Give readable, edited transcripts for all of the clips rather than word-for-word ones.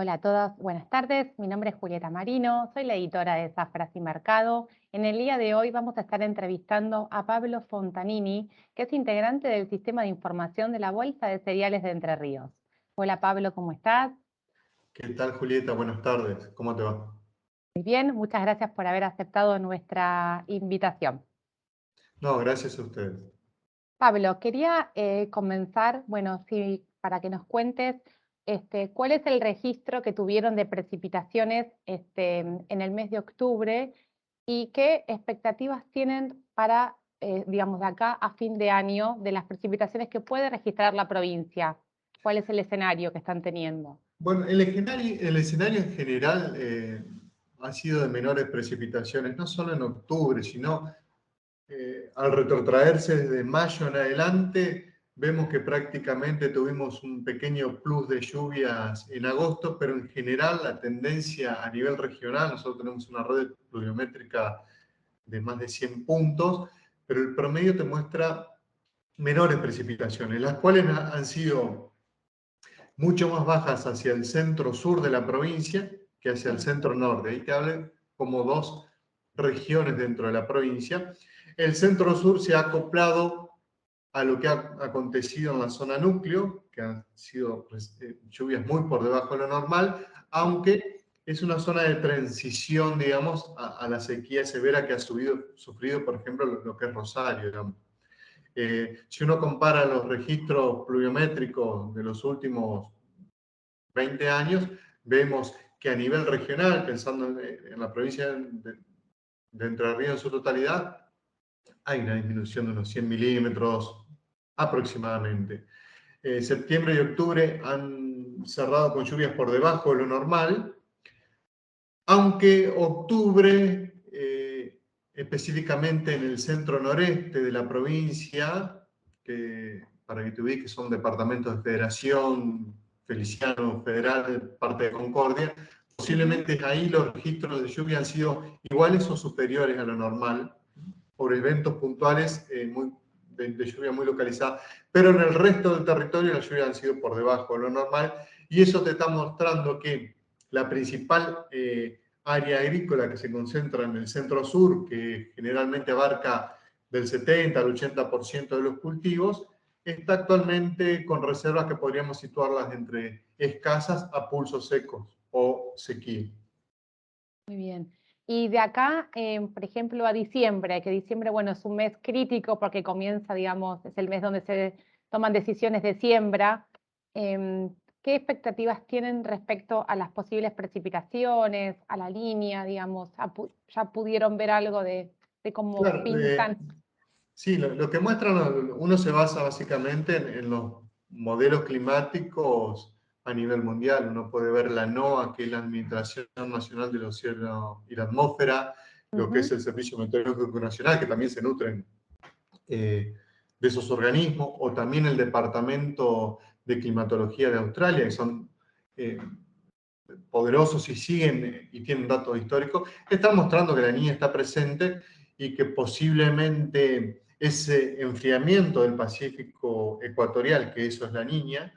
Hola a todas, buenas tardes. Mi nombre es Julieta Marino, soy la editora de Zafras y Mercado. En el día de hoy vamos a estar entrevistando a Pablo Fontanini, que es integrante del Sistema de Información de la Bolsa de Cereales de Entre Ríos. Hola Pablo, ¿cómo estás? ¿Qué tal, Julieta? Buenas tardes. ¿Cómo te va? Muy bien, muchas gracias por haber aceptado nuestra invitación. No, gracias a ustedes. Pablo, quería comenzar, bueno, sí, para que nos cuentes cuál es el registro que tuvieron de precipitaciones en el mes de octubre y qué expectativas tienen para, digamos, de acá a fin de año de las precipitaciones que puede registrar la provincia. ¿Cuál es el escenario que están teniendo? Bueno, el escenario en general ha sido de menores precipitaciones, no solo en octubre, sino al retrotraerse desde mayo en adelante, vemos que prácticamente tuvimos un pequeño plus de lluvias en agosto, pero en general la tendencia a nivel regional, nosotros tenemos una red pluviométrica de más de 100 puntos, pero el promedio te muestra menores precipitaciones, las cuales han sido mucho más bajas hacia el centro-sur de la provincia que hacia el Sí. centro-norte. Ahí te hablo como dos regiones dentro de la provincia. El centro-sur se ha acoplado a lo que ha acontecido en la zona núcleo, que han sido lluvias muy por debajo de lo normal, aunque es una zona de transición, digamos, a la sequía severa que ha sufrido, por ejemplo, lo que es Rosario, digamos. Si uno compara los registros pluviométricos de los últimos 20 años, vemos que a nivel regional, pensando en la provincia de Entre Ríos en su totalidad, hay una disminución de unos 100 milímetros aproximadamente. Septiembre y octubre han cerrado con lluvias por debajo de lo normal, aunque octubre, específicamente en el centro noreste de la provincia, que para que te ubiques son departamentos de Federación, Feliciano, Federal, parte de Concordia, Ujú. posiblemente ahí los registros de lluvia han sido iguales o superiores a lo normal, por eventos puntuales de lluvia muy localizada, pero en el resto del territorio las lluvias han sido por debajo de lo normal, y eso te está mostrando que la principal área agrícola que se concentra en el centro-sur, que generalmente abarca del 70 al 80% de los cultivos, está actualmente con reservas que podríamos situarlas entre escasas a pulsos secos o sequía. Muy bien. Y de acá, por ejemplo, a diciembre, que diciembre, bueno, es un mes crítico porque comienza, digamos, es el mes donde se toman decisiones de siembra. ¿Qué expectativas tienen respecto a las posibles precipitaciones, a la línea, digamos? ¿Ya pudieron ver algo de cómo Claro, pintan? sí, lo que muestran, uno se basa básicamente en los modelos climáticos a nivel mundial. Uno puede ver la NOAA, que es la Administración Nacional del Océano y la Atmósfera, lo que es Ujú. el Servicio Meteorológico Nacional, que también se nutren de esos organismos, o también el Departamento de Climatología de Australia, que son eh, poderosos y siguen y tienen datos históricos, están mostrando que la niña está presente y que posiblemente ese enfriamiento del Pacífico ecuatorial, que eso es la niña,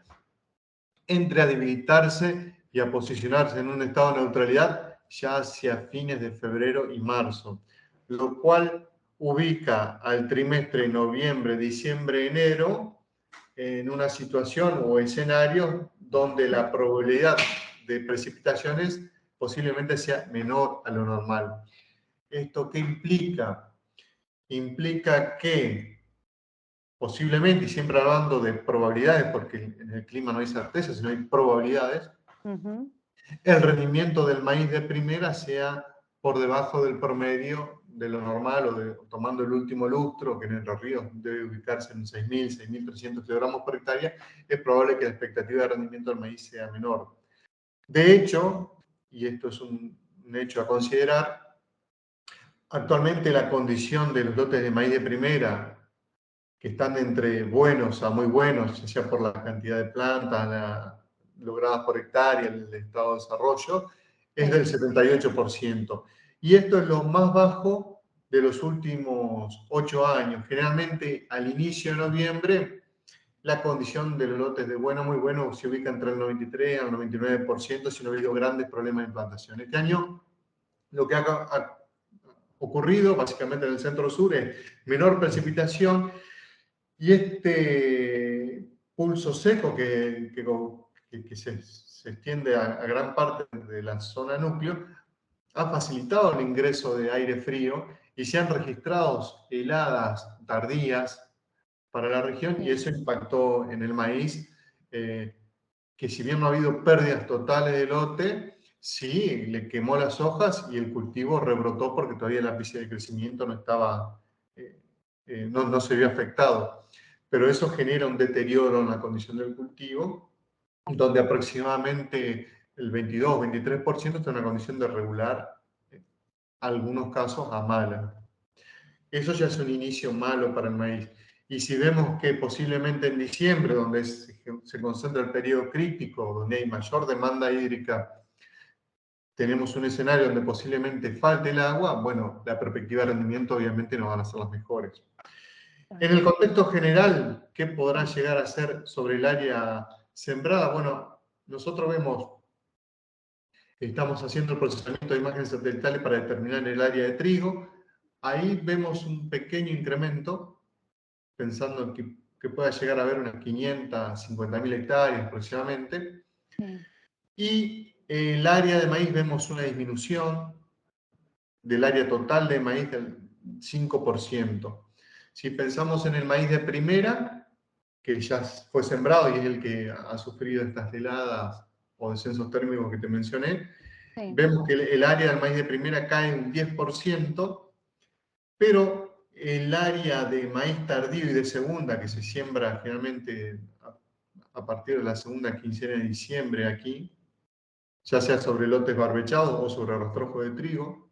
entre a debilitarse y a posicionarse en un estado de neutralidad ya hacia fines de febrero y marzo, lo cual ubica al trimestre noviembre, diciembre, enero en una situación o escenario donde la probabilidad de precipitaciones posiblemente sea menor a lo normal. ¿Esto qué implica? Implica que posiblemente, y siempre hablando de probabilidades, porque en el clima no hay certeza, sino hay probabilidades, Ujú. el rendimiento del maíz de primera sea por debajo del promedio de lo normal tomando el último lustro, que en Entre Ríos debe ubicarse en 6.000, 6.300 kilogramos por hectárea, es probable que la expectativa de rendimiento del maíz sea menor. De hecho, y esto es un hecho a considerar, actualmente la condición de los lotes de maíz de primera, que están entre buenos a muy buenos, ya sea por la cantidad de plantas logradas por hectárea, el estado de desarrollo, es Sí. del 78%. Y esto es lo más bajo de los últimos 8 años. Generalmente al inicio de noviembre la condición de los lotes de bueno, muy bueno, se ubica entre el 93 al 99%, si no ha habido grandes problemas de implantación. Este año lo que ha ocurrido básicamente en el centro sur es menor precipitación y este pulso seco que se extiende a gran parte de la zona núcleo ha facilitado el ingreso de aire frío y se han registrado heladas tardías para la región y eso impactó en el maíz, que si bien no ha habido pérdidas totales de lote, sí le quemó las hojas y el cultivo rebrotó porque todavía el ápice de crecimiento no estaba, no se vio afectado. Pero eso genera un deterioro en la condición del cultivo, donde aproximadamente el 22-23% está en una condición de regular, algunos casos a mala. Eso ya es un inicio malo para el maíz. Y si vemos que posiblemente en diciembre, donde se concentra el periodo crítico, donde hay mayor demanda hídrica, tenemos un escenario donde posiblemente falte el agua, bueno, la perspectiva de rendimiento obviamente no van a ser las mejores. En el contexto general, ¿qué podrá llegar a ser sobre el área sembrada? Bueno, nosotros estamos haciendo el procesamiento de imágenes satelitales para determinar el área de trigo. Ahí vemos un pequeño incremento, pensando en que pueda llegar a haber unas 550.000 hectáreas aproximadamente. Sí. Y el área de maíz vemos una disminución del área total de maíz del 5%. Si pensamos en el maíz de primera, que ya fue sembrado y es el que ha sufrido estas heladas o descensos térmicos que te mencioné, Sí. vemos que el área del maíz de primera cae un 10%, pero el área de maíz tardío y de segunda, que se siembra generalmente a partir de la segunda quincena de diciembre aquí, ya sea sobre lotes barbechados o sobre rastrojo de trigo,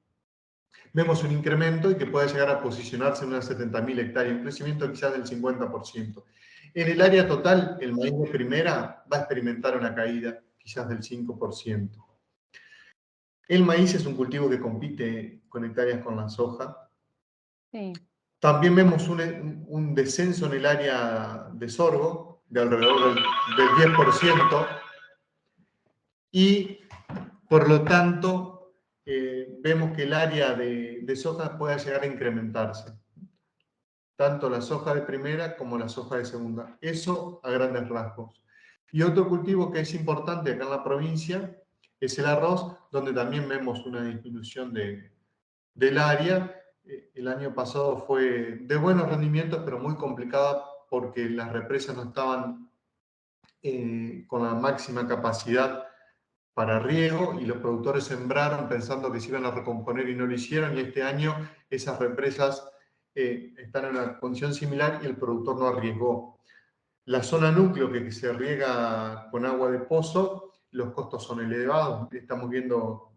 vemos un incremento y que puede llegar a posicionarse en unas 70.000 hectáreas, un crecimiento quizás del 50%. En el área total, el maíz de primera va a experimentar una caída quizás del 5%. El maíz es un cultivo que compite con hectáreas con la soja. Sí. También vemos un descenso en el área de sorgo de alrededor del 10% y por lo tanto vemos que el área de soja puede llegar a incrementarse, tanto la soja de primera como la soja de segunda. Eso a grandes rasgos. Y otro cultivo que es importante acá en la provincia es el arroz, donde también vemos una disminución del área. El año pasado fue de buenos rendimientos, pero muy complicada porque las represas no estaban con la máxima capacidad para riego y los productores sembraron pensando que se iban a recomponer y no lo hicieron, y este año esas represas están en una condición similar y el productor no arriesgó. La zona núcleo que se riega con agua de pozo, los costos son elevados, estamos viendo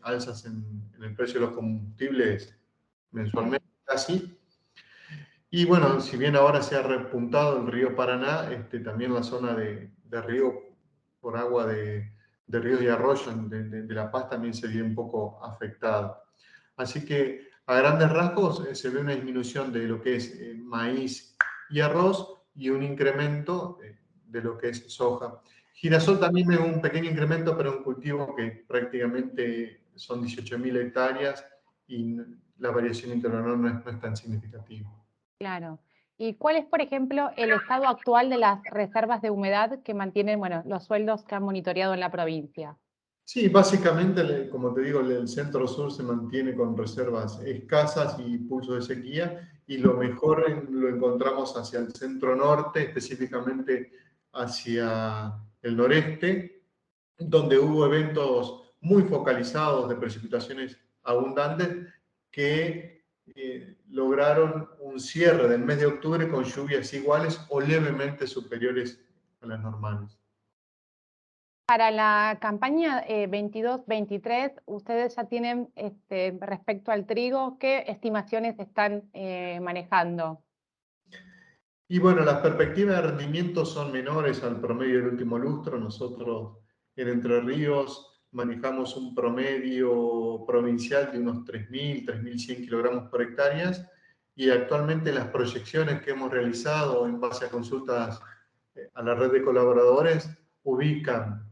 alzas en el precio de los combustibles mensualmente casi. Y bueno, si bien ahora se ha repuntado el río Paraná, también la zona de riego por agua de ríos y arroyos de La Paz también se vio un poco afectada. Así que a grandes rasgos se ve una disminución de lo que es maíz y arroz y un incremento de lo que es soja. Girasol también ve un pequeño incremento, pero un cultivo que prácticamente son 18.000 hectáreas y la variación interanual no es tan significativa. Claro. ¿Y cuál es, por ejemplo, el estado actual de las reservas de humedad que mantienen, bueno, los sueldos que han monitoreado en la provincia? Sí, básicamente, como te digo, el centro sur se mantiene con reservas escasas y pulso de sequía, y lo mejor lo encontramos hacia el centro norte, específicamente hacia el noreste, donde hubo eventos muy focalizados de precipitaciones abundantes que lograron un cierre del mes de octubre con lluvias iguales o levemente superiores a las normales. Para la campaña 22-23, ustedes ya tienen, respecto al trigo, ¿qué estimaciones están manejando? Y bueno, las perspectivas de rendimiento son menores al promedio del último lustro. Nosotros en Entre Ríos manejamos un promedio provincial de unos 3.000, 3.100 kilogramos por hectárea, y actualmente las proyecciones que hemos realizado en base a consultas a la red de colaboradores, ubican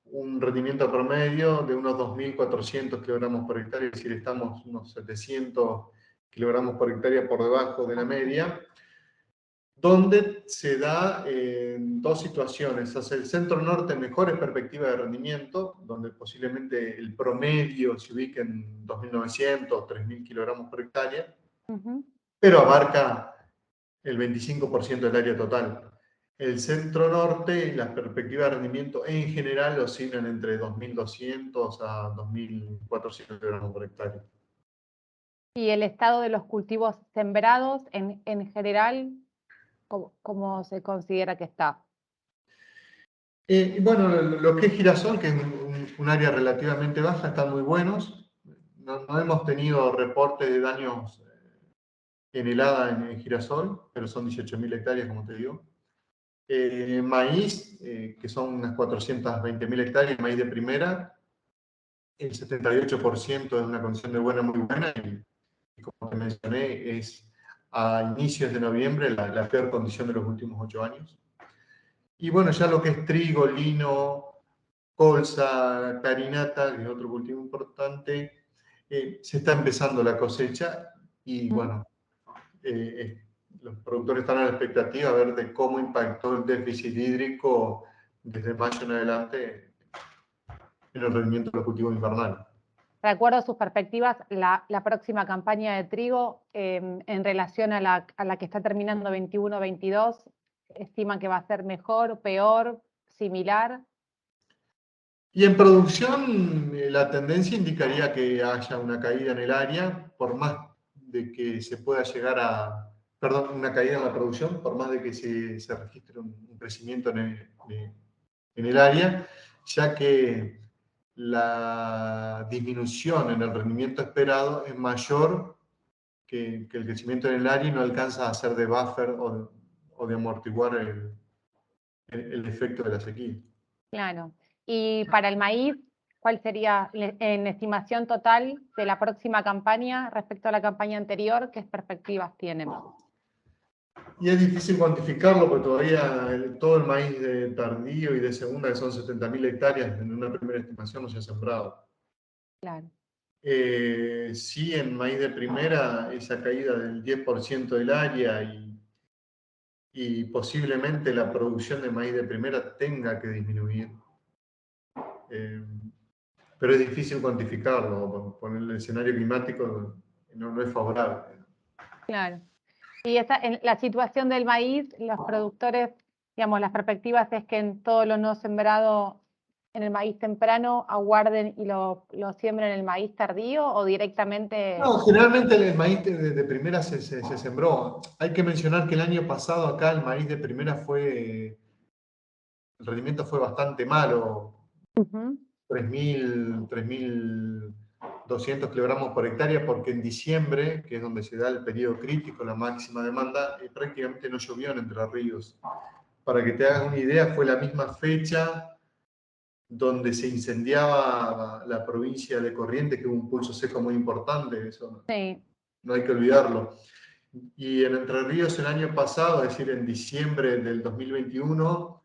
un rendimiento promedio de unos 2.400 kilogramos por hectárea, es decir, estamos unos 700 kilogramos por hectárea por debajo de la media, donde se da en dos situaciones. Hacia el centro norte mejores perspectivas de rendimiento, donde posiblemente el promedio se ubique en 2.900, 3.000 kilogramos por hectárea, pero abarca el 25% del área total. El centro norte, las perspectivas de rendimiento en general oscilan entre 2.200 a 2.400 kilogramos por hectárea. ¿Y el estado de los cultivos sembrados en general, cómo se considera que está? Bueno, lo que es girasol, que es un área relativamente baja, están muy buenos. No hemos tenido reportes de daños en helada en girasol, pero son 18.000 hectáreas, como te digo. Maíz, que son unas 420.000 hectáreas, maíz de primera, el 78% es una condición de buena muy buena, y como te mencioné, es a inicios de noviembre la peor condición de los últimos 8 años. Y bueno, ya lo que es trigo, lino, colza, carinata, que es otro cultivo importante, se está empezando la cosecha y bueno, los productores están a la expectativa a ver de cómo impactó el déficit hídrico desde mayo en adelante en el rendimiento de los cultivos invernales. De acuerdo a sus perspectivas, la próxima campaña de trigo, en relación a la que está terminando 21-22, ¿estiman que va a ser mejor, peor, similar? Y en producción, la tendencia indicaría que haya una caída en el área, por más de que se pueda llegar a, perdón, una caída en la producción, por más de que se registre un crecimiento en el área, ya que la disminución en el rendimiento esperado es mayor que el crecimiento en el área y no alcanza a ser de buffer o de amortiguar el efecto de la sequía. Claro. Y para el maíz, ¿cuál sería en estimación total de la próxima campaña respecto a la campaña anterior? ¿Qué perspectivas tienen? Y es difícil cuantificarlo porque todavía todo el maíz de tardío y de segunda, que son 70.000 hectáreas, en una primera estimación no se ha sembrado. Claro. Sí, en maíz de primera, esa caída del 10% del área y posiblemente la producción de maíz de primera tenga que disminuir. Pero es difícil cuantificarlo, por el escenario climático no es favorable. Claro. Y en la situación del maíz, los productores, digamos, las perspectivas es que en todo lo no sembrado en el maíz temprano aguarden y lo siembren en el maíz tardío o directamente. No, generalmente el maíz de primera se sembró. Hay que mencionar que el año pasado acá el maíz de primera el rendimiento fue bastante malo, 3.200 kilogramos por hectárea, porque en diciembre, que es donde se da el periodo crítico, la máxima demanda, prácticamente no llovió en Entre Ríos. Para que te hagas una idea, fue la misma fecha donde se incendiaba la provincia de Corrientes, que hubo un pulso seco muy importante, eso Sí. no hay que olvidarlo. Y en Entre Ríos el año pasado, es decir, en diciembre del 2021,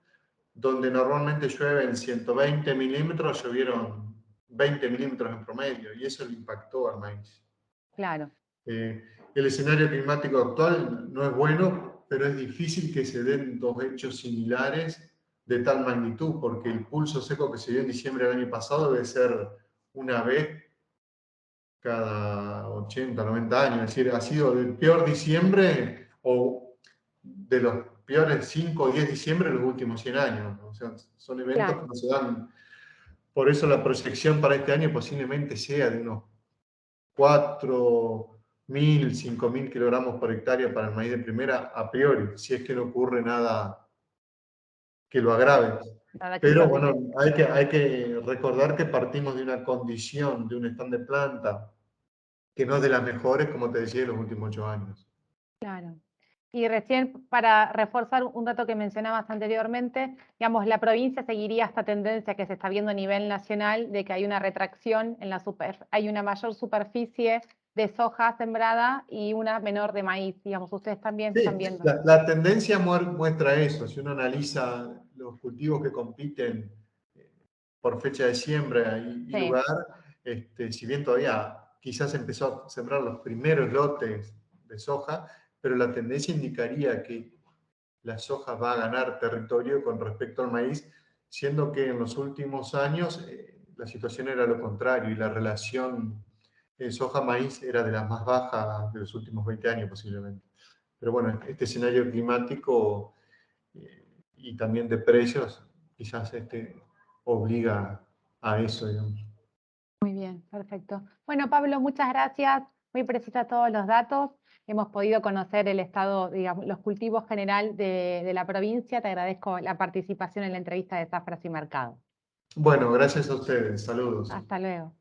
donde normalmente llueven 120 milímetros, llovieron 20 milímetros en promedio, y eso le impactó al maíz. Claro. El escenario climático actual no es bueno, pero es difícil que se den dos hechos similares de tal magnitud, porque el pulso seco que se dio en diciembre del año pasado debe ser una vez cada 80, 90 años. Es decir, ha sido el peor diciembre o de los peores 5 o 10 diciembre de los últimos 100 años. O sea, son eventos Claro. que no se dan. Por eso la proyección para este año posiblemente sea de unos 4.000, 5.000 kilogramos por hectárea para el maíz de primera a priori, si es que no ocurre nada que lo agrave. Nada que Pero lo bueno, altera. hay que recordar que partimos de una condición, de un stand de planta, que no es de las mejores, como te decía, de los últimos 8 años. Claro. Y recién, para reforzar un dato que mencionabas anteriormente, digamos, la provincia seguiría esta tendencia que se está viendo a nivel nacional de que hay una retracción en hay una mayor superficie de soja sembrada y una menor de maíz, digamos, ustedes también Sí, están viendo. la tendencia muestra eso. Si uno analiza los cultivos que compiten por fecha de siembra y Sí, lugar, si bien todavía quizás empezó a sembrar los primeros lotes de soja, pero la tendencia indicaría que la soja va a ganar territorio con respecto al maíz, siendo que en los últimos años la situación era lo contrario y la relación soja-maíz era de las más bajas de los últimos 20 años posiblemente. Pero bueno, este escenario climático y también de precios quizás obliga a eso, digamos. muy bien, perfecto. Bueno, Pablo, muchas gracias. Muy precisa todos los datos. Hemos podido conocer el estado, digamos, los cultivos general de la provincia. Te agradezco la participación en la entrevista de Zafras y Mercado. Bueno, gracias a ustedes. Saludos. Hasta luego.